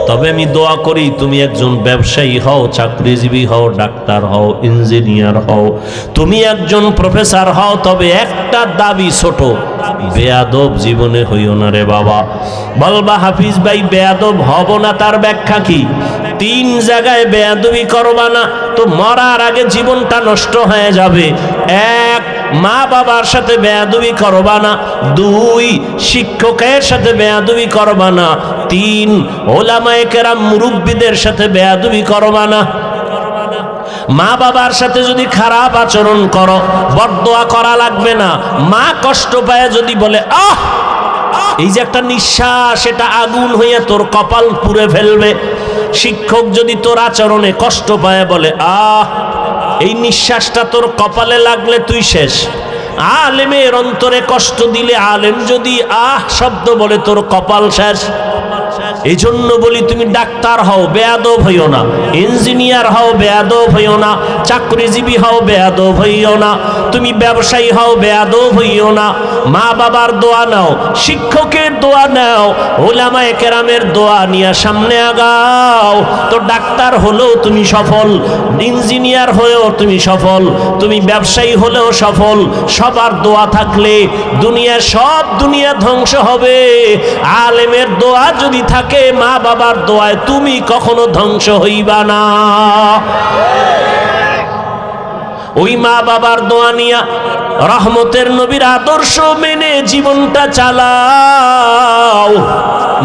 তবে আমি দোয়া করি তুমি একজন ব্যবসায়ী হও, চাকরিজীবী হও, ডাক্তার হও, ইঞ্জিনিয়ার হও, তুমি একজন প্রফেসর হও, তবে একটা দাবি ছোট, বেয়াদব জীবনে হইও না রে বাবা। বলবা হাফিজ ভাই বেয়াদব হব না, তার ব্যাখ্যা কি? 3 জায়গায় বেয়াদবি করবা না তো মরার আগে জীবনটা নষ্ট হয়ে যাবে। 1 মা বাবার সাথে বেয়াদবি করবা না, 2 শিক্ষকের সাথে বেয়াদবি করবা না, 3 ওলামায়ে কেরাম মুরব্বিদের সাথে বেয়াদবি করবা না। মা বাবার সাথে যদি খারাপ আচরণ করো, বদদোয়া করা লাগবে না। মা কষ্ট পায় যদি বলে আহ, এই যে একটা নিঃশ্বাস, এটা আগুন হইয়া তোর কপাল পুড়ে ফেলবে, শিক্ষক যদি তোর আচরণে কষ্ট পায়, বলে এই নিঃশ্বাসটা তোর কপালে লাগলে তুই শেষ। আলেমের অন্তরে কষ্ট দিলে, আলেম যদি শব্দ বলে, তোর কপাল শেষ। এই জন্য বলি, তুমি ডাক্তার হও, বেয়াদব হইও না। ইঞ্জিনিয়ার হও, বেয়াদব হইও না। চাকরিজীবী হও, বেয়াদব হইও না। তুমি ব্যবসায়ী হও, বেয়াদব হইও না। মা বাবার দোয়া নাও, শিক্ষকের দোয়া নাও, উলামায়ে কেরামের দোয়া নিয়ে সামনে আগাও। তো ডাক্তার হলেও তুমি সফল, ইঞ্জিনিয়ার হয়েও তুমি সফল, তুমি ব্যবসায়ী হলেও সফল। সবার দোয়া থাকলে দুনিয়া ধ্বংস হবে। আলেমের দোয়া যদি থাকে, মা বাবার দোয়ায় তুমি কখনো ধ্বংস হইবা না। ওই মা বাবার দোয়া নিয়া রহমতের নবীর আদর্শ মেনে জীবনটা চালাও।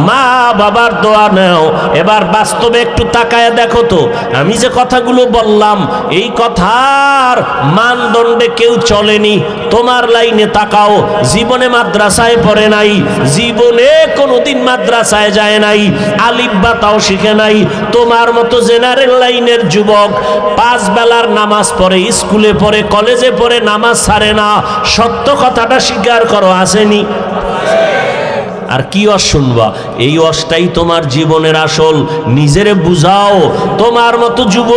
মা বাবার দোয়া নাও। এবার বাস্তবে একটু তাকায় দেখো তো, আমি যে কথাগুলো বললাম, এই কথার মানদণ্ডে কেউ চলেনি। তোমার লাইনে তাকাও, জীবনে মাদ্রাসায় পড়ে নাই, জীবনে কোনোদিন মাদ্রাসায় যায় নাই, আলিফ বা তাও শিখে নাই। তোমার মতো জেনারেল লাইনের যুবক 5 বেলার নামাজ পড়ে, স্কুলে পড়ে, কলেজে পড়ে, নামাজ ছাড়ে না। সত্য কথাটা স্বীকার করো, আসেনি? আর কি অস শুনবা? এই অসটাই তোমার জীবনের আসল। নিজেরে বুঝাও। তোমার মতো যুবক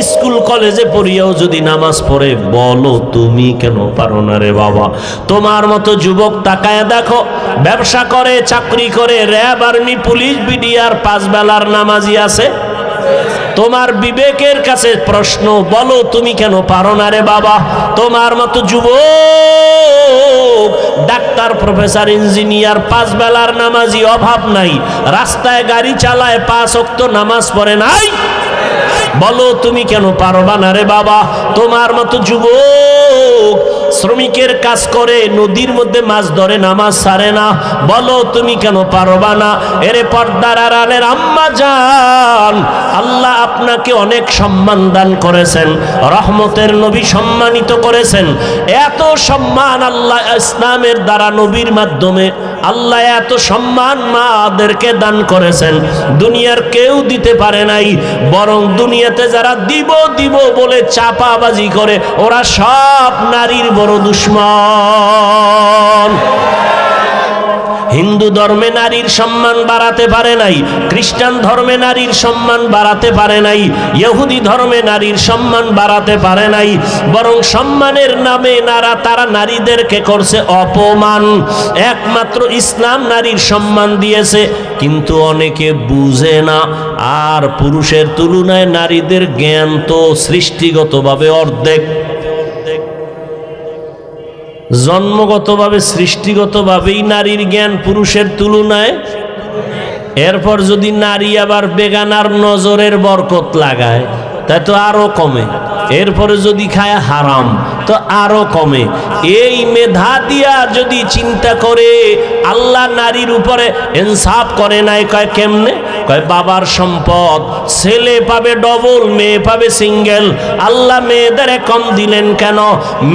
স্কুল কলেজে পড়িয়াও যদি নামাজ পড়ে, বলো তুমি কেন পারো না রে বাবা? তোমার মতো যুবক তাকায় দেখো, ব্যবসা করে, চাকরি করে, র্যাব, আর্মি, পুলিশ, বিডিআর, 5 বেলার নামাজি আছে। তোমার বিবেকের কাছে প্রশ্ন, বলো তুমি কেন পারো না রে বাবা? তোমার মতো যুবক ডাক্তার, প্রফেসর, ইঞ্জিনিয়ার, 5 বেলার নামাজি, অভাব নাই, রাস্তায় গাড়ি চালায়, 5 ওয়াক্ত নামাজ পড়ে নাই। বলো তুমি কেন পারবা না রে বাবা? তোমার মতো যুবক শ্রমিকের কাজ করে, নদীর মধ্যে মাছ ধরে, নামাজ ছাড়ে না। বলো তুমি কেন পারবা না? এরে পর্দার আড়ালের আম্মা জান, আল্লাহ আপনাকে অনেক সম্মান দান করেছেন, রহমতের নবী সম্মানিত করেছেন। এত সম্মান আল্লাহ ইসলামের দ্বারা, নবীর মাধ্যমে আল্লাহ এত সম্মান মাদেরকে দান করেছেন, দুনিয়ার কেউ দিতে পারে নাই। বরং দুনিয়াতে যারা দিব দিব বলে চাপাবাজি করে, ওরা সব নারীর বড় দুশ্মন। হিন্দু ধর্মে নারীর সম্মান বাড়াতে পারে নাই, খ্রিস্টান ধর্মে নারীর সম্মান বাড়াতে পারে নাই, ইহুদি ধর্মে নারীর সম্মান বাড়াতে পারে নাই। বরং সম্মানের নামে তারা নারীদেরকে করছে অপমান। একমাত্র ইসলাম নারীর সম্মান দিয়েছে, কিন্তু অনেকে বুঝে না। আর পুরুষের তুলনায় নারীদের জ্ঞান তো সৃষ্টিগতভাবে অর্ধেক, জন্মগতভাবে সৃষ্টিগতভাবেই নারীর জ্ঞান পুরুষের তুলনায়। এরপর যদি নারী আবার বেগানার নজরের বরকত লাগায়, তা তো আরো কমে। এরপরে যদি খায় হারাম, তো আরো কমে। এই মেধা দিয়া যদি চিন্তা করে, আল্লাহ নারীর উপরে ইনসাফ করে নাই। কয় কেমনে? কয় বাবার সম্পদ, ছেলে পাবে ডবল, মেয়ে পাবে সিঙ্গেল। আল্লাহ মেয়েদের কম দিলেন কেন?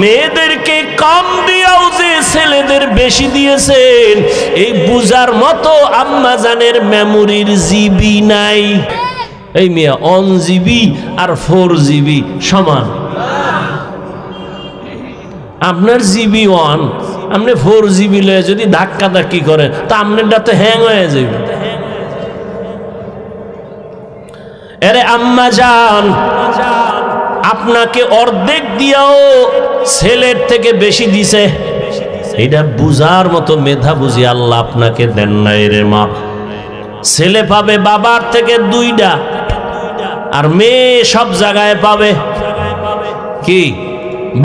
মেয়েদেরকে কম দিয়াও যে ছেলেদের বেশি দিয়েছেন, এই বুঝার মতো আম্মা জানের মেমোরির জিবি নাই। এই মিয়া 1 GB আর 4 GB সমান। আপনার জিবি 1, আপনি 4 GB লয়ে যদি ধাক্কা ধাক্কি করেন, তা আপনারটা তো হ্যাং হয়ে যাবে। আরে আম্মা জান, আপনাকে অর্ধেক দিয়াও ছেলের থেকে বেশি দিছে। এটা বুঝার মতো মেধা বুঝি আল্লাহ আপনাকে দেন নাই রে মা। ছেলে পাবে বাবার থেকে 2টা, আর মেয়ে সব জায়গায় পাবে কি?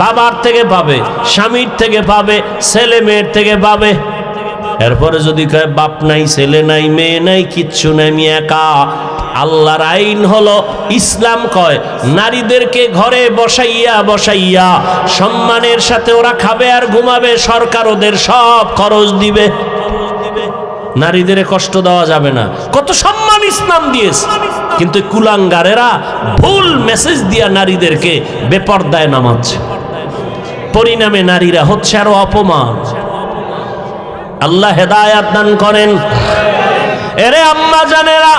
বাবার থেকে পাবে, স্বামীর থেকে পাবে, ছেলে মেয়ের থেকে পাবে। এরপরে যদি কয় বাপ নাই, ছেলে নাই, মেয়ে নাই, কিচ্ছু নাই, আমি একা। আল্লাহর আইন হলো, ইসলাম কয় নারীদেরকে ঘরে বসাইয়া সম্মানের সাথে ওরা খাবে আর ঘুমাবে, সরকার ওদের সব খরচ দিবে। নারীদের কষ্ট দেওয়া যাবে না। কত সম্মান ইসলাম দিয়েছে, কিন্তু কুলাঙ্গারেরা ভুল মেসেজ দিয়া নারীদেরকে বেপরদায় নামাচ্ছে। পরিণামে নারীরা হচ্ছে আরো অপমান। আল্লাহ হেদায়াত দান করেন। এরে আম্মা জানেরা,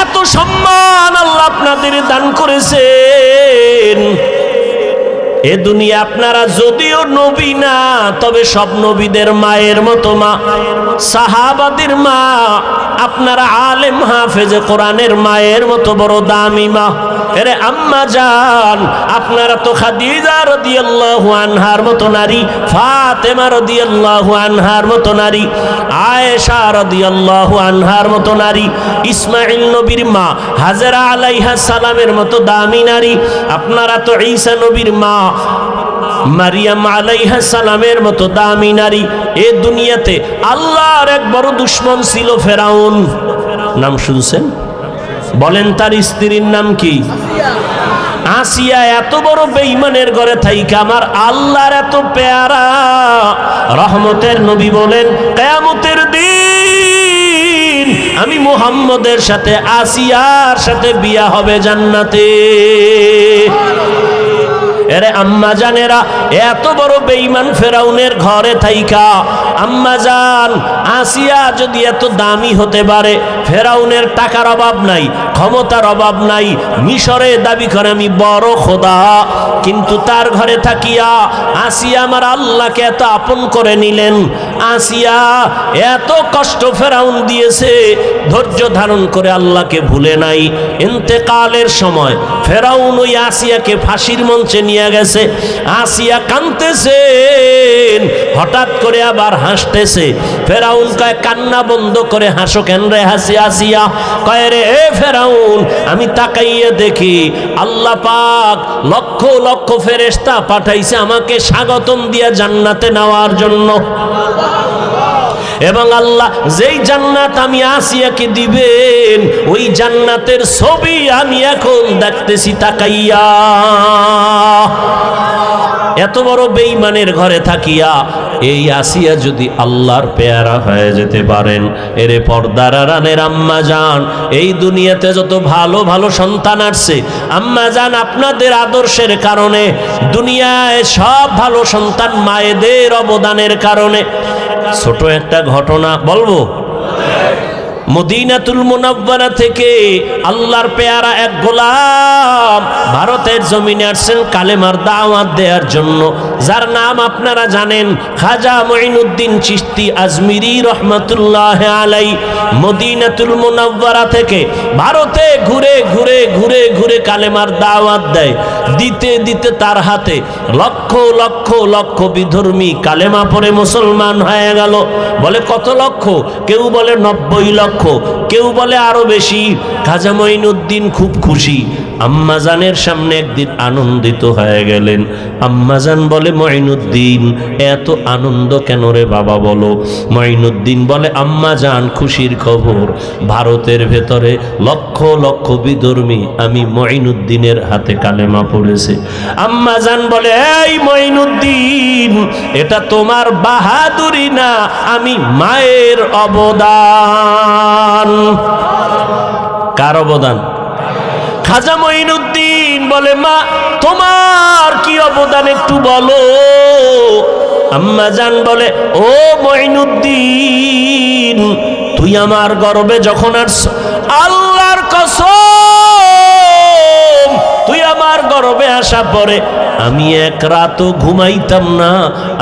এত সম্মান আল্লাহ আপনাদের দান করেছেন। এ দুনিয়া আপনারা যদিও নবী না, তবে সব নবীদের মায়ের মতো মা, সাহাবাদের মা, আপনারা আলেম হাফেজে কোরআনের মায়ের মতো বড় দামি মা। এরে আম্মা জান, আপনারা তো খাদিজা রাদিয়াল্লাহু আনহার মতো নারী, ফাতেমা রাদিয়াল্লাহু আনহার মতো নারী, আয়েশা রাদিয়াল্লাহু আনহার মতো নারী, ইসমাঈল নবীর মা হাজেরা আলাইহা সালামের মতো দামি নারী। আপনারা তো ঈসা নবীর মা মারিয়াম আলাইহা সালামের মতো দামি নারী। এ দুনিয়াতে আল্লাহর এক বড় দুশমন ছিল ফেরাউন। নাম শুনছেন? বলেন তার স্ত্রীর নাম কি? আসিয়া। এত বড় বেঈমানের ঘরে থাইকা আমার আল্লাহর এত পেয়ারা রহমতের নবী বলেন, কিয়ামতের দিন আমি মুহাম্মদের সাথে আসিয়ার সাথে বিয়া হবে জান্নাতে। এরে আম্মা জানেরা, এত বড় বেঈমান ফেরাউনের ঘরে থাইকা আম্মা জান আসিয়া যদি এত দামি হতে পারে, ফেরাউনের টাকার অভাব নাই, ক্ষমতার অভাব নাই, মিশরে দাবি করে আমি বড় খোদা, কিন্তু তার ঘরে থাকিয়া আসিয়া আমার আল্লাহকে এত আপন করে নিলেন। আসিয়া এত কষ্ট ফেরাউন দিয়েছে, ধৈর্য ধারণ করে আল্লাহকে ভুলে নাই। ইন্তেকালের সময় ফেরাউন ওই আসিয়াকে ফাঁসির মঞ্চে নিয়ে গেছে। আসিয়া কাঁদতেছেন, হঠাৎ করে আবার হাসতেছে। ফেরাউন কয়, কান্না বন্ধ করে হাসো কেন রে আসিয়া? কয় রে এ ফেরাউন, আমি তাকাইয়ে দেখি আল্লাহ পাক লক্ষ লক্ষ ফেরেশতা পাঠাইছে আমাকে স্বাগতম দিয়া জান্নাতে নেওয়ার জন্য। এবং আল্লাহ যেই জান্নাত আমি আসিয়াকে দিবেন, ওই জান্নাতের ছবি আমি এখন দেখতেছি তাকাইয়া। এত বড় বেঈমানের ঘরে থাকিয়া এই আসিয়া যদি আল্লাহর পেয়ারা হয়ে যেতে পারেন, এরে পর্দার আড়ালের আম্মা জান, এই দুনিয়াতে যত ভালো ভালো সন্তান আসছে আম্মা জান, আপনাদের আদর্শের কারণে দুনিয়ায় সব ভালো সন্তান মায়েদের অবদানের কারণে। ছোট একটা ঘটনা বলবো। মদিনাতুল মুনাওয়ারা থেকে আল্লাহর পেয়ারা এক গোলাম ভারতের জমিনে আসছেন কালেমার দাওয়াত দেওয়ার জন্য, যার নাম আপনারা জানেন, খাজা মুঈনুদ্দিন চিশতি আজমিরি রহমাতুল্লাহ আলাই। মদিনাতুল মুনাওয়ারা থেকে ভারতে ঘুরে ঘুরে ঘুরে ঘুরে কালেমার দাওয়াত দেয়। দিতে দিতে তার হাতে লক্ষ লক্ষ লক্ষ বিধর্মী কালেমা পড়ে মুসলমান হয়ে গেল। বলে কত লক্ষ? কেউ বলে 90 লক্ষ, কেউ বলে আরো বেশি। খাজা মুঈনুদ্দিন খুব খুশি। আম্মাজানের সামনে একদিন আনন্দিত হয়ে গেলেন। আম্মাজান বলে, মুঈনুদ্দিন এত আনন্দ কেন রে বাবা বলো? মুঈনুদ্দিন বলে, আম্মাজান খুশির খবর, ভারতের ভেতরে লক্ষ লক্ষ বিধর্মী আমি মুঈনুদ্দিনের হাতে কালেমা পড়েছে। আম্মাজান বলে, এই মুঈনুদ্দিন, এটা তোমার বাহাদুরি না, আমি মায়ের অবদান। কার অবদান? খাজা মুঈনুদ্দিন বলে, মা তোমার কি অবদান একটু বলো। আম্মাজান বলে, ও মুঈনুদ্দিন, তুই আমার গর্বে যখন আসছ, আল্লাহর কসম, তুই আমার গর্বে আসা পরে আমি এক রাতও ঘুমাইতাম না।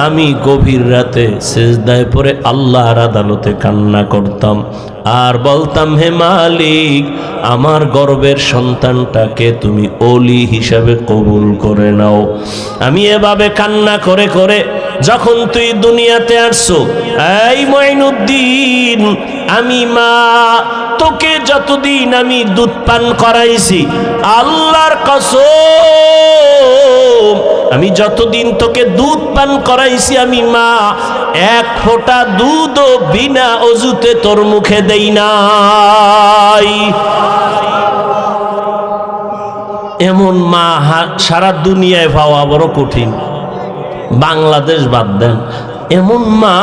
আমি গভীর রাতে সেজদায় পড়ে আল্লাহর আদালতে কান্না করতাম আর বলতাম, হে মালিক, আমার গর্বের সন্তানটাকে তুমি ওলি হিসাবে কবুল করে নাও। আমি এভাবে কান্না করে করে যখন তুই দুনিয়াতে আসছো, এই মুঈনুদ্দিন, আমি মা তোকে যতদিন আমি দুধ পান করাইছি, আল্লাহর কসম, আমি যতদিন তোকে দুধ পান করাইছি, আমি মা এক ফোঁটা দুধও বিনা অজুতে তোর মুখে দেই নাই। এমন মা সারা দুনিয়ায় পাওয়া বড় কঠিন, বাংলাদেশ বাদ দেন। এমন মা,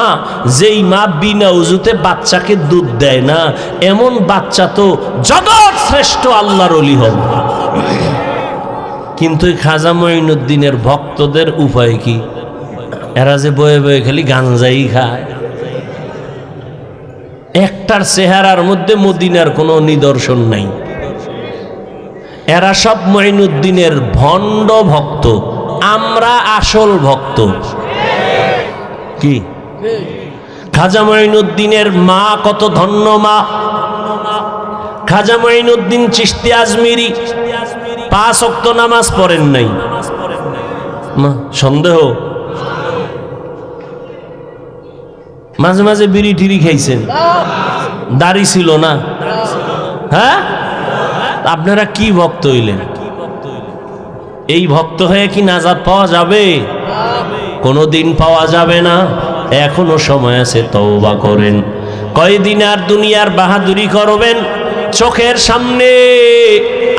যেই মা বিনা উজুতে বাচ্চাকে দুধ দেয় না, এমন বাচ্চা তো জগৎ শ্রেষ্ঠ আল্লাহর ওলি হবে। কিন্তু খাজা মুঈনুদ্দিনের ভক্তদের উপায় কি? এরা যে বয়ে বয়ে খালি গাঞ্জাই খায়, একটার চেহারার মধ্যে মদিনার কোনো নিদর্শন নাই। এরা সব মঈনুদ্দিনের ভণ্ড ভক্ত, আমরা আসল ভক্ত। কি খাজা মঈনুদ্দিনের মা কত ধন্য মা! খাজা মঈনুদ্দিন চিশতি আজমিরি 5 ওয়াক্ত নামাজ পড়েন নাই। সন্দেহ? মাঝে মাঝে বিড়ি টিড়ি খাইছেন, দাড়ি ছিল না। হ্যাঁ, আপনারা কি ভক্ত হইলেন? এই ভক্ত হয়ে কি নাজাত পাওয়া যাবে? কোনোদিন পাওয়া যাবে না। এখনো সময় আছে, তওবা করেন। কয়দিন আর দুনিয়ার বাহাদুরি করবেন? চোখের সামনে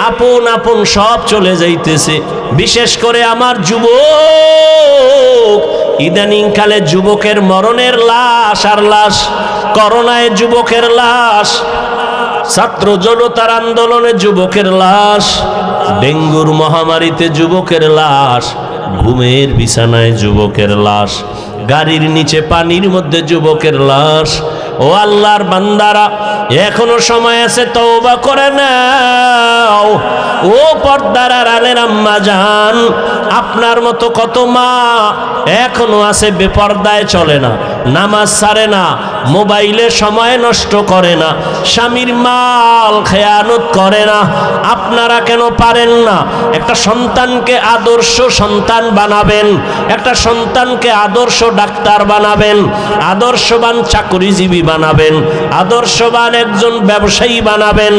আপন আপন সব চলে যাইতেছে। বিশেষ করে আমার যুবক, ইদানিং কালে যুবকের মরণের লাশ আর লাশ, করোনায় যুবকের লাশ, ছাত্র জনতার আন্দোলনে যুবকের লাশ, ডেঙ্গুর মহামারীতে যুবকের লাশ, ঘুমের বিছানায় যুবকের লাশ, গাড়ির নিচে পানির মধ্যে যুবকের লাশ। ও আল্লাহর বান্দারা, এখনো সময় আছে, তওবা করে নাও। ও পর্দার আড়ালের আম্মা জান, আপনার মতো কত মা এখনো আছে বেপর্দায় চলে না, নামাজ ছাড়ে না, মোবাইলে সময় নষ্ট করে না, স্বামীর মাল খেয়ানত করে না। আপনারা কেন পারেন না? একটা সন্তানকে আদর্শ সন্তান বানাবেন, একটা সন্তানকে আদর্শ ডাক্তার বানাবেন, আদর্শবান চাকরিজীবী বানাবেন, আদর্শবান একজন ব্যবসায়ী বানাবেন।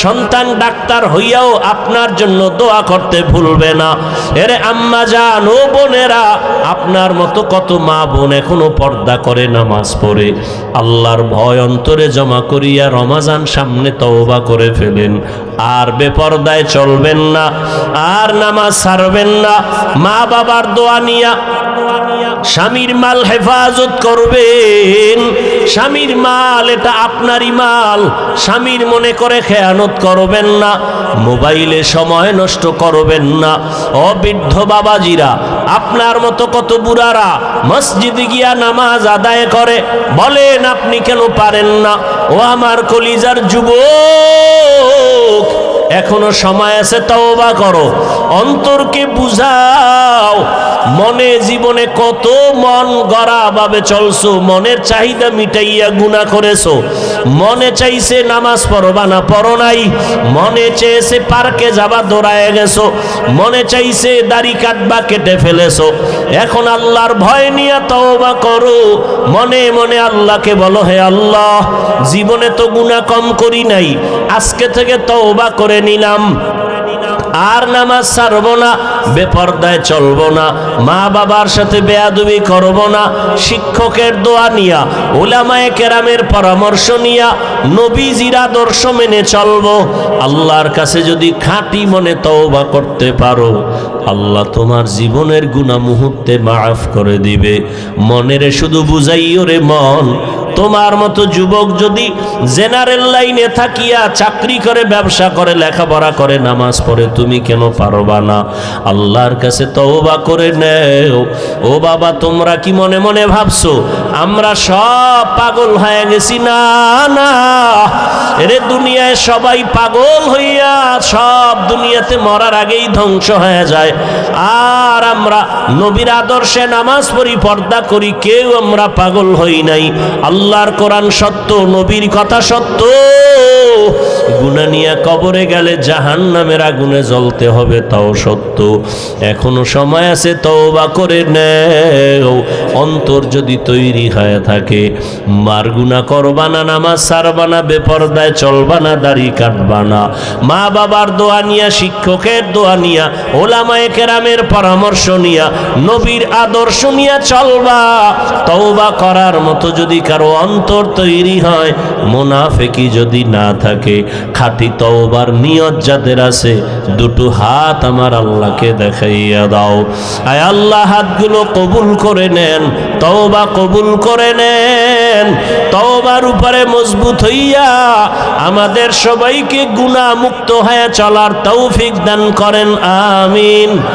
সন্তান ডাক্তার হইয়াও আপনার জন্য দোয়া করতে ভুলবে না। এরে আম্মা জান, ও বোনেরা, আপনার মতো কত মা বোন এখনো পর্দা করে, নামাজ পড়ে, আল্লাহর ভয় অন্তরে জমা করিয়া রমাজান সামনে তওবা করে ফেলেন। আর বেপর্দায় চলবেন না, আর নামাজ ছাড়বেন না। মা বাবার দোয়া নিয়া স্বামীর মাল হেফাজত করবেন। স্বামীর মাল এটা আপনারই মাল, স্বামীর মনে করে খেয়ানত করবেন না। মোবাইলে সময় নষ্ট করবেন না। অবৃদ্ধ বাবাজিরা, আপনার মতো কত বুড়ারা মসজিদে গিয়া নামাজ আদায় করে, বলেন আপনি কেন পারেন না? ও আমার কলিজার যুবক, এখনো সময় আছে, তওবা করো, অন্তরকে বুঝাও। মনে জীবনে কত মন গড়া ভাবে চলছো, মনের চাহিদা মিটাইয়া গুনাহ করেছো। মনে চাইছে নামাজ পড়বা না, পড়ো নাই। মনে চেয়েছে পার্কে যাবা, দৌড়ায় গেছো। মনে চাইছে দাড়ি কাটবা, কেটে ফেলেছো। এখন আল্লাহর ভয় নিয়ে তওবা করো। মনে মনে আল্লাহকে বলো, হে আল্লাহ, জীবনে তো গুনাহ কম করি নাই, আজকে থেকে তওবা করে নিলাম, আর নামাজ ছাড়বো না, বেপর্দায় চলবো না, মা বাবার সাথে বেয়াদবি করবো না। শিক্ষকের দোয়া নিয়া, উলামায়ে কেরামের পরামর্শ নিয়া, নবীজির আদর্শ মেনে চলবো। আল্লাহর কাছে যদি খাঁটি মনে তওবা করতে পারো, আল্লাহ তোমার জীবনের গুনাহ মুহূর্তে মাফ করে দিবে। মনেরে শুধু বুঝাইও রে মন, তোমার মতো যুবক যদি জেনারেল লাইনে থাকিয়া চাকরি করে, ব্যবসা করে, লেখাপড়া করে, নামাজ পড়ে, তুমি কেন পারবা না? আল্লাহর কাছে তওবা করে নেও। ও বাবা, তোমরা কি মনে মনে ভাবছো আমরা সব পাগল হয়ে গেছি? না না, এরে দুনিয়ায় সবাই পাগল হইয়া সব দুনিয়াতে মরার আগেই ধ্বংস হয়ে যায়। আর আমরা নবীর আদর্শে নামাজ পড়ি, পর্দা করি, কেউ আমরা পাগল হই নাই। আল্লাহর কোরআন সত্য, নবীর কথা সত্য। গুনাহ নিয়ে কবরে গেলে জাহান্নামের আগুনে জ্বলতে হবে, তাও সত্য। এখনো সময় আছে, তওবা করে নেও। অন্তর যদি তৈরি হয়ে থাকে, মার গুনাহ করবা না, নামাজ ছাড়বা না, বেপরদায় চলবা না, দাড়ি কাটবা না। মা বাবার দোয়া নিয়া, শিক্ষকের দোয়া নিয়া, ওলামায়ে কেরামের পরামর্শ নিয়া, নবীর আদর্শ নিয়া চলবা। তওবা করার মতো যদি কারো অন্তর তৈরি হয়, মুনাফিকি যদি না থাকে, খাঁটি তওবার নিয়ত যাদের আছে, দুটো হাত আমার আল্লাহকে দেখাইয়া দাও। আয় আল্লাহ, হাতগুলো কবুল করে নেন, তওবা কবুল করে নেন। তওবার উপরে মজবুত হইয়া আমাদের সবাইকে গুনাহ মুক্ত হয়ে চলার তৌফিক দান করেন, আমিন।